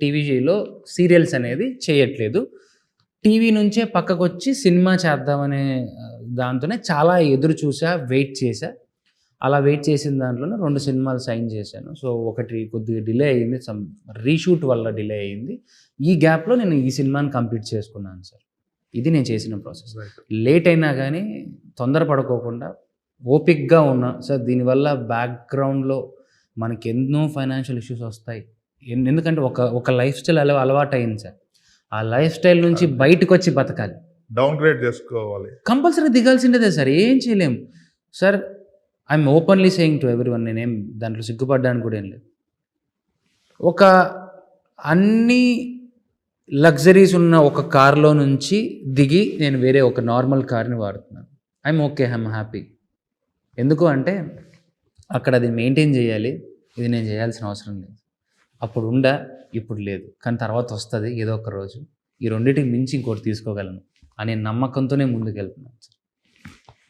టీవీలో సీరియల్స్ అనేది చేయట్లేదు. టీవీ నుంచే పక్కకొచ్చి సినిమా చేద్దామనే దాంతోనే చాలా ఎదురు చూసా, వెయిట్ చేశా. అలా వెయిట్ చేసిన దాంట్లోనే 2 సినిమాలు సైన్ చేశాను. సో, ఒకటి కొద్దిగా డిలే అయింది. రీషూట్ వల్ల డిలే అయింది. ఈ గ్యాప్‌లో నేను ఈ సినిమాని కంప్లీట్ చేసుకున్నాను సార్. ఇది నేను చేసిన ప్రాసెస్. లేట్ అయినా గానీ తొందర పడుకోకుండా ఓపికగా ఉన్నా. సార్ దీనివల్ల బ్యాక్‌గ్రౌండ్‌లో మనకెన్నో ఫైనాన్షియల్ ఇష్యూస్ వస్తాయి. ఎందుకంటే ఒక లైఫ్ స్టైల్ అలవాటయింది సార్. ఆ లైఫ్ స్టైల్ నుంచి బయటకొచ్చి బతకాలి. డౌన్‌గ్రేడ్ చేసుకోవాలి. కంపల్సరీ దిగాల్సిందే సార్. ఏం చేయలేం. Sir I'm openly saying to everyone, నేనేం దాంట్లో సిగ్గుపడడానికి కూడా ఏం లేదు. ఒక అన్ని లగ్జరీస్ ఉన్న ఒక కార్‌లో నుంచి దిగి నేను వేరే ఒక నార్మల్ కార్‌ని వాడుతున్నాను. I'm okay. I'm happy. ఎందుకు అంటే అక్కడ అది మెయింటైన్ చేయాలి. ఇది నేను చేయాల్సిన అవసరం లేదు. అప్పుడు ఇప్పుడు లేదు. కానీ తర్వాత వస్తది ఏదో ఒక రోజు. ఈ రెండిటికి మించి ఇంకోటి తీసుకోగలను అనే నమ్మకంతోనే ముందుకెళ్తున్నాను సార్.